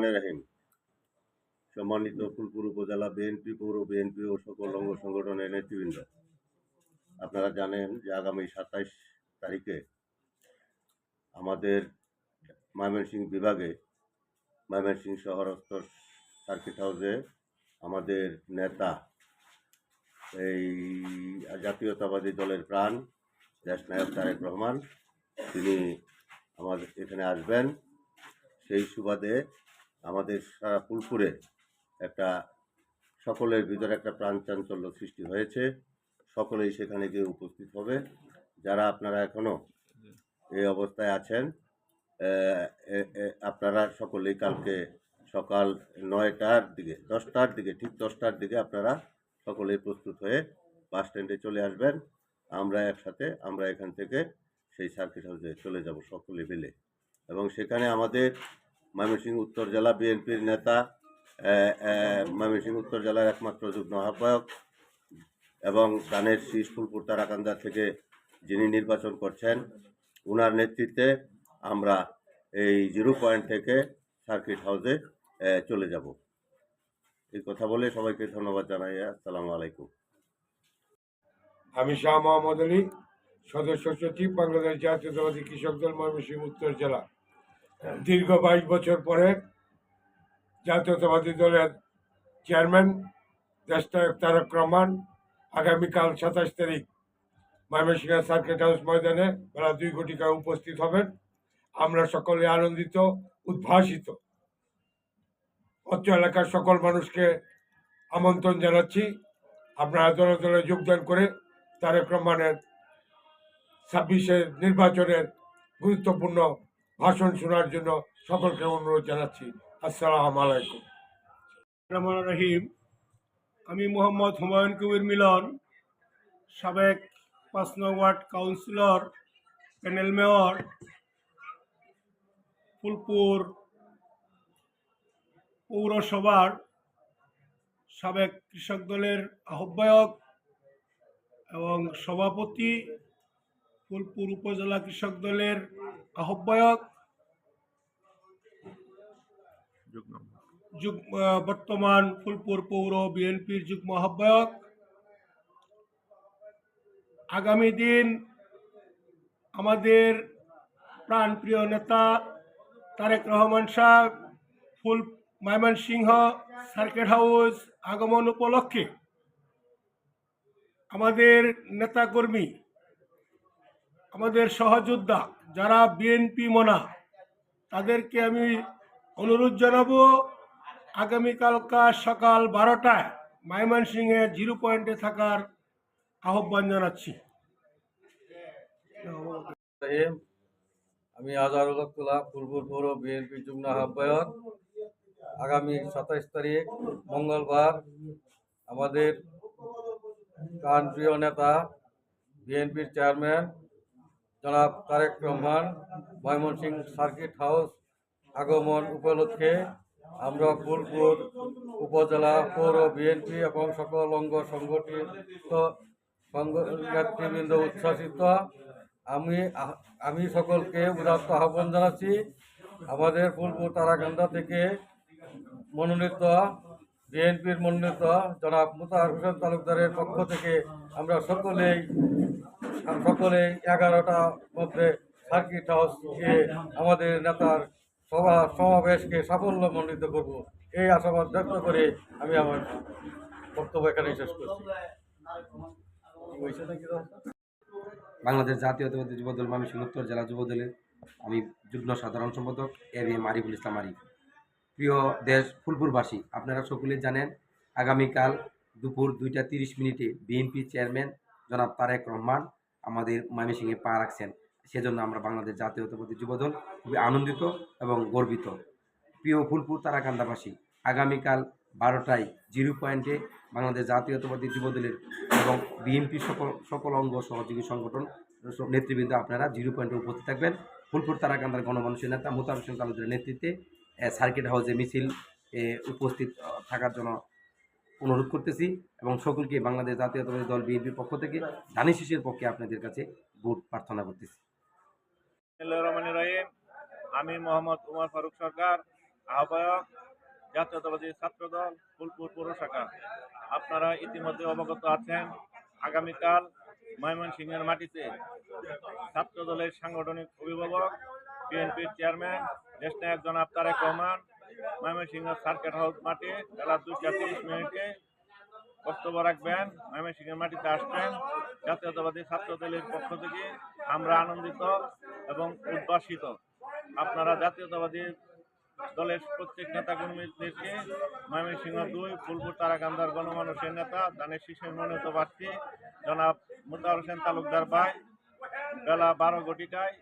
রহমানির রহিম। সম্মানিত ফুলপুর উপজেলা বিএনপি, পৌর বিএনপি ও সকল অঙ্গ সংগঠনের নেতৃবৃন্দ, আপনারা জানেন যে আগামী 27 তারিখে আমাদের ময়মনসিংহ বিভাগে ময়মনসিংহ শহরস্থ সার্কিট হাউসে আমাদের নেতা, এই জাতীয়তাবাদী দলের প্রাণ দেশনায়ক তারেক রহমান, তিনি আমাদের এখানে আসবেন। সেই সুবাদে আমাদের সারা ফুলপুরে একটা সকলের ভিতরে একটা প্রাণচাঞ্চল্য সৃষ্টি হয়েছে। সকলেই সেখানে গিয়ে উপস্থিত হবে। যারা আপনারা এখনো এই অবস্থায় আছেন, আপনারা সকলেই কালকে সকাল 9টার দিকে, 10টার দিকে, ঠিক 10টার দিকে আপনারা সকলেই প্রস্তুত হয়ে বাস স্ট্যান্ডে চলে আসবেন। আমরা একসাথে এখান থেকে সেই সার্কিট হাউসে চলে যাব সকলে মিলে। এবং সেখানে আমাদের ময়মনসিংহ উত্তর জেলা বিএনপির নেতা, ময়মনসিংহ উত্তর জেলার একমাত্র যুগ্ম আহ্বায়ক এবং ধানের শীষ ফুলপুর তারাকান্দা থেকে যিনি নির্বাচন করছেন, ওনার নেতৃত্বে আমরা এই 0 পয়েন্ট থেকে সার্কিট হাউসে চলে যাব। এই কথা বলে সবাইকে ধন্যবাদ জানাই। আসসালামু আলাইকুম। আমি শাহ মোহাম্মদ আলী, সদস্য সচিব, বাংলাদেশ জাতীয়তাবাদী কৃষক দল, ময়মনসিংহ উত্তর জেলা। দীর্ঘ 22 বছর পরে জাতীয়তাবাদী দলের চেয়ারম্যান দেশনায়ক তারেক রহমান আগামীকাল 27 তারিখ ময়মনসিংহ সার্কিট হাউস ময়দানে বেলা 2 ঘটিকায় উপস্থিত হবেন। আমরা সকলে আনন্দিত, উদ্ভাসিত। অত্র এলাকার সকল মানুষকে আমন্ত্রণ জানাচ্ছি, আপনারা দলে দলে যোগদান করে তারেক রহমানের 26-এর নির্বাচনের গুরুত্বপূর্ণ ভাষণ শোনার জন্য সকলকে অনুরোধ জানাচ্ছি। আসসালামু আলাইকুম। রহমান রহিম। আমি মোহাম্মদ হুমায়ুন কবির মিলন, সাবেক 5 নং ward councillor, panel mayor, Phulpur পৌরসভার সাবেক কৃষক দলের আহ্বায়ক এবং সভাপতি, ফুলপুর উপজেলা কৃষক দলের আহ্বায়ক, বর্তমান ফুলপুর পৌর বিএনপির যুগ্ম আহ্বায়ক। আগামী দিন আমাদের প্রাণপ্রিয় নেতা তারেক রহমান সাহেব ময়মনসিংহ সার্কিট হাউস আগমন উপলক্ষে আমাদের নেতাকর্মী, আমাদের সহযোদ্ধা যারা বিএনপি মনা, তাদেরকে আমি অনুরোধ জানাবো আগামীকালকা সকাল 12টায় ময়মনসিংহে 0 পয়েন্টে থাকার আহ্বান জানাচ্ছি। আমি আজহারুল হক তুলা, ফুলপুর পৌর বিএনপি যুগ্ম আহ্বায়ক। আগামী 27 তারিখ মঙ্গলবার আমাদের প্রাণপ্রিয় নেতা বিএনপির চেয়ারম্যান জনাব তারেক রহমান ময়মনসিংহ সার্কিট হাউস আগমন উপলক্ষে আমরা ফুলপুর উপজেলা পৌর বিএনপি এবং সকল অঙ্গ সংগঠিত নেতৃবৃন্দ উচ্ছ্বাসিত। আমি সকলকে উদাত্ত আহ্বান জানাচ্ছি। আমাদের ফুলপুর তারাকান্দা থেকে মনোনীত বিএনপির মনোনীত জনাব মোতাহার হোসেন তালুকদারের পক্ষ থেকে আমরা সকলেই 11টার মধ্যে সার্কিট হাউস গিয়ে আমাদের নেতার সমাবেশকে সাফল্যমণ্ডিত করব, এই আশাবাদ ব্যক্ত করে আমি আমার বক্তব্য এখানে শেষ করছি। বাংলাদেশ জাতীয়তাবাদী যুবদল ময়মনসিংহ উত্তর জেলা যুবদলের আমি যুগ্ম সাধারণ সম্পাদক এবিএম আরিফুল ইসলাম আরিফ। প্রিয় দেশ ফুলপুরবাসী, আপনারা সকলেই জানেন আগামীকাল দুপুর 2:30 বিএনপি চেয়ারম্যান জনাব তারেক রহমান আমাদের ময়মনসিংহে পা রাখছেন। সেজন্য আমরা বাংলাদেশ জাতীয়তাবাদী যুবদল খুবই আনন্দিত এবং গর্বিত। প্রিয় ফুলপুর তারাকান্দাবাসী, আগামীকাল 12টায় 0 পয়েন্টে বাংলাদেশ জাতীয়তাবাদী যুবদলের এবং বিএনপি সকল অঙ্গ সহযোগী সংগঠন নেতৃবৃন্দ আপনারা 0 পয়েন্টে উপস্থিত থাকবেন। ফুলপুর তারাকান্দার গণমানুষের নেতা মোতাহার হোসেন তালুকদারের নেতৃত্বে সার্কিট হাউসে মিছিল উপস্থিত থাকার জন্য অনুরোধ করতেছি এবং সকলকে বাংলাদেশ জাতীয়তাবাদী দল বিএনপির পক্ষ থেকে ধানের শীষের পক্ষে আপনাদের কাছে ভোট প্রার্থনা করতেছি। আমি মোহাম্মদ উমর ফারুক সরকার, আহ্বায়ক জাতীয়তাবাদী ছাত্রদল ফুলপুর পৌর শাখা। আপনারা ইতিমধ্যে অবগত আছেন, আগামীকাল ময়মনসিংহের মাটিতে ছাত্রদলের সাংগঠনিক অভিভাবক বিএনপির চেয়ারম্যান দেশনায়ক জনাব তারেক রহমান ময়মনসিংহ সার্কিট হাউস মাঠে বেলা 2:30 বক্তব্য রাখবেন। ময়মনসিংহের মাটিতে আসবেন। জাতীয়তাবাদী ছাত্রদলের পক্ষ থেকে আমরা আনন্দিত এবং উদ্ভাসিত। আপনারা জাতীয়তাবাদী দলের প্রত্যেক নেতাকর্মীদেরকে ময়মনসিংহ 2 ফুলপুর তারাকান্দার গণমানুষের নেতা ধানের শীষের মনোনীত প্রার্থী জনাব মোতাহার হোসেন তালুকদার ভাই বেলা 12 ঘটিকায়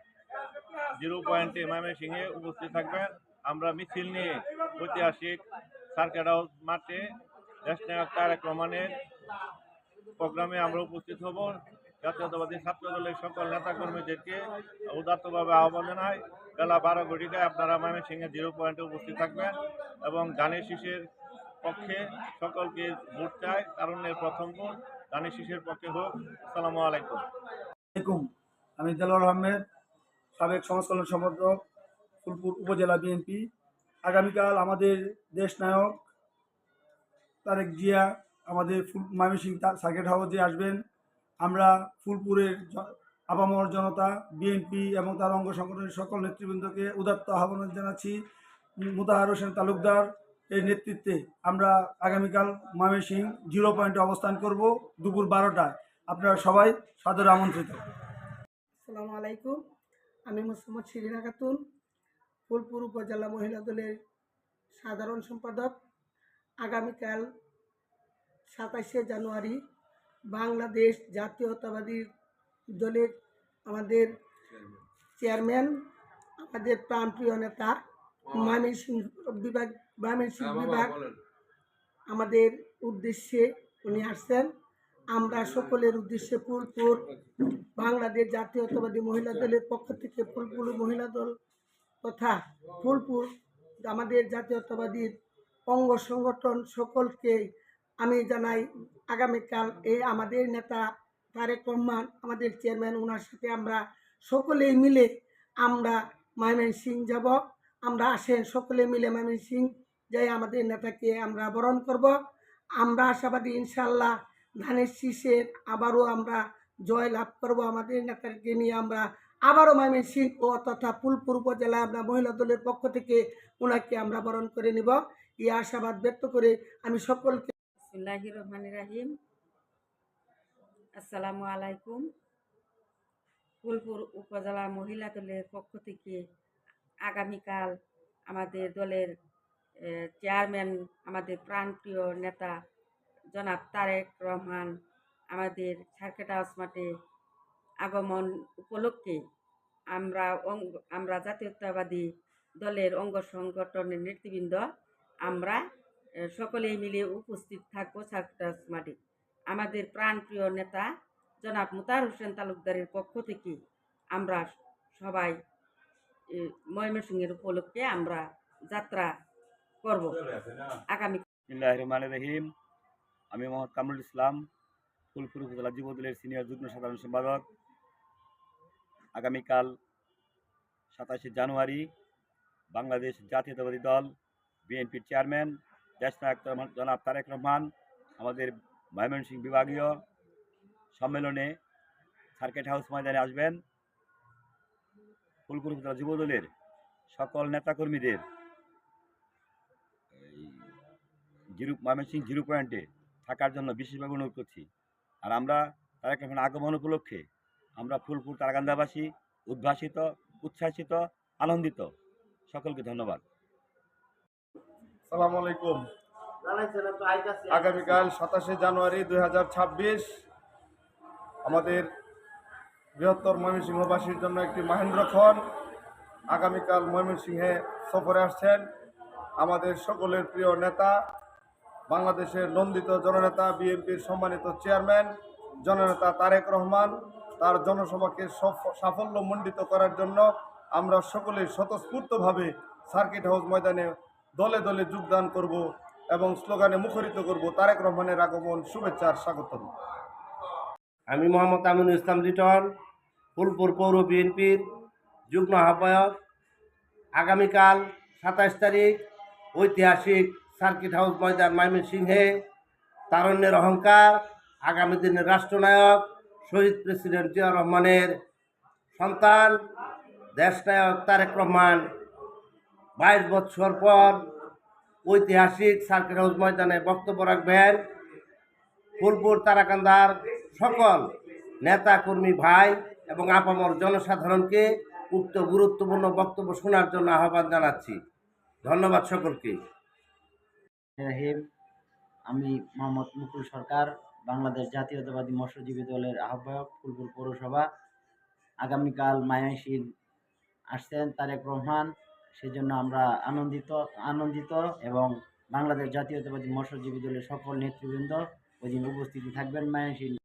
0 পয়েন্টে ময়মনসিংহে উপস্থিত থাকবেন। আমরা মিছিল নিয়ে ঐতিহাসিক সার্কিট হাউস মাঠে দেশনায়ক তারেক রহমানের প্রোগ্রামে আমরা উপস্থিত হব। জাতীয়তাবাদী ছাত্র দলের সকল নেতাকর্মীদেরকে উদাত্তভাবে আহ্বান জানাই, বেলা 12 ঘটিকায় আপনারা ময়মনসিংহে 0 পয়েন্টে উপস্থিত থাকবেন এবং ধানের শীষের পক্ষে সকলকে ভোট চাই। কারণের প্রথম ভোট ধানের শীষের পক্ষে হোক। আসসালামু আলাইকুম। আমি দেলোয়ার আহমেদ, সাবেক সমাজ কল্যাণ সম্পাদক, ফুলপুর উপজেলা বিএনপি। আগামীকাল আমাদের দেশ নায়ক তারেক জিয়া আমাদের ময়মনসিংহ সার্কিট হাউসে আসবেন। আমরা ফুলপুরের আপামর জনতা, বিএনপি এবং তার অঙ্গ সংগঠনের সকল নেতৃবৃন্দকে উদাত্ত আহ্বান জানাচ্ছি। মোতাহার হোসেন তালুকদার এর নেতৃত্বে আমরা আগামীকাল ময়মনসিংহ 0 পয়েন্টে অবস্থান করব দুপুর 12টায়। আপনারা সবাই সাদরে আমন্ত্রিত। আসসালামু আলাইকুম। আমি মোহাম্মদ শিরিনা খাতুন, ফুলপুর উপজেলা মহিলা দলের সাধারণ সম্পাদক। আগামীকাল 27শে জানুয়ারি বাংলাদেশ জাতীয়তাবাদী দলের আমাদের চেয়ারম্যান, আমাদের প্রাণপ্রিয় নেতা ময়মনসিংহ বিভাগ আমাদের উদ্দেশ্যে উনি আসছেন। আমরা সকলের উদ্দেশ্যে ফুলপুর বাংলাদেশ জাতীয়তাবাদী মহিলা দলের পক্ষ থেকে ফুলপুর মহিলা দল তথা ফুলপুর আমাদের জাতীয়তাবাদী অঙ্গ সংগঠন সকলকে আমি জানাই, আগামীকাল আমাদের নেতা তারেক রহমান আমাদের চেয়ারম্যান, ওনার সাথে আমরা সকলেই মিলে আমরা ময়মনসিংহ যাব। আমরা আসেন সকলে মিলে ময়মনসিংহ যাই আমাদের নেতাকে আমরা বরণ করব। আমরা আশাবাদী ইনশাল্লাহ ধানের শীষের আবারও আমরা জয় লাভ করব। আমাদের নেতাকে নিয়ে আমরা আবারও ময়মনসিংহ ও তথা ফুলপুর উপজেলায় আমরা মহিলা দলের পক্ষ থেকে ওনাকে আমরা বরণ করে নিব। এই আশাবাদ ব্যক্ত করে আমি সকলকে বিসমিল্লাহির রহমানির রহিম। আসসালামু আলাইকুম। ফুলপুর উপজেলা মহিলা দলের পক্ষ থেকে আগামীকাল আমাদের দলের চেয়ারম্যান, আমাদের প্রাণপ্রিয় নেতা জনাব তারেক রহমান আমাদের সার্কিট হাউস মাঠে আগমন উপলক্ষে আমরা জাতীয়তাবাদী দলের অঙ্গ সংগঠনের নেতৃবৃন্দ আমরা সকলেই মিলে উপস্থিত থাকবো সার্কিট হাউস মাঠে। আমাদের প্রাণপ্রিয় নেতা জনাব মোতাহার হোসেন তালুকদারের পক্ষ থেকে আমরা সবাই ময়মনসিংহের উপলক্ষে আমরা যাত্রা করব আগামী। বিসমিল্লাহির রহমানির রহিম। আমি মোহাম্মদ কামরুল ইসলাম, ফুলপুর উপজেলা যুবদলের সিনিয়র যুগ্ম সাধারণ সম্পাদক। আগামীকাল 27শে জানুয়ারি বাংলাদেশ জাতীয়তাবাদী দল বিএনপির চেয়ারম্যান দেশনায়ক জনাব তারেক রহমান আমাদের ময়মনসিংহ বিভাগীয় সম্মেলনে সার্কিট হাউস ময়দানে আসবেন। ফুলপুর উপজেলা যুবদলের সকল নেতাকর্মীদের ময়মনসিংহ 0 পয়েন্টে থাকার জন্য বিশেষভাবে অনুরোধ করছি। আর আমরা তারেক রহমানের আগমন উপলক্ষে আমরা ফুলপুর তারাকান্দাবাসী উদ্ভাসিত, উচ্ছ্বাসিত, আনন্দিত। সকলকে ধন্যবাদ। আসসালামু আলাইকুম। আগামীকাল 27শে জানুয়ারি 2026 আমাদের বৃহত্তর ময়মনসিংহবাসীর জন্য একটি মহেন্দ্রক্ষণ। আগামীকাল ময়মনসিংহে সফরে আসছেন আমাদের সকলের প্রিয় নেতা, বাংলাদেশের নন্দিত জননেতা, বিএনপির সম্মানিত চেয়ারম্যান জননেতা তারেক রহমান। তার জনসভাকে সাফল্যমণ্ডিত করার জন্য আমরা সকলেই স্বতঃস্ফূর্তভাবে সার্কিট হাউস ময়দানে দলে দলে যোগদান করব এবং স্লোগানে মুখরিত করব তারেক রহমানের আগমন, শুভেচ্ছার স্বাগতম। আমি মোহাম্মদ আমিনুল ইসলাম লিটন, ফুলপুর পৌর বিএনপির যুগ্ম আহ্বায়ক। আগামীকাল 27 তারিখ ঐতিহাসিক সার্কিট হাউস ময়দান ময়মনসিংহে তারুণ্যের অহংকার, আগামী দিনের রাষ্ট্রনায়ক শহীদ প্রেসিডেন্ট জিয়াউর রহমানের সন্তান দেশনায়ক তারেক রহমান 22 বছর পর ঐতিহাসিক সার্কিট হাউস ময়দানে বক্তব্য রাখবেন। ফুলপুর তারাকান্দার সকল নেতা কর্মী ভাই এবং আপামর জনসাধারণকে উক্ত গুরুত্বপূর্ণ বক্তব্য শোনার জন্য আহ্বান জানাচ্ছি। ধন্যবাদ সকলকে। রাহিম, আমি মোহাম্মদ মুকুল সরকার, বাংলাদেশ জাতীয়তাবাদী মৎস্যজীবী দলের আহ্বায়ক, ফুলপুর পৌরসভা। আগামীকাল মায়ানসিং আসছেন তারেক রহমান, সেজন্য আমরা আনন্দিত এবং বাংলাদেশ জাতীয়তাবাদী মৎস্যজীবী দলের সকল নেতৃবৃন্দ ওই দিন উপস্থিতি থাকবেন মায়ানসিং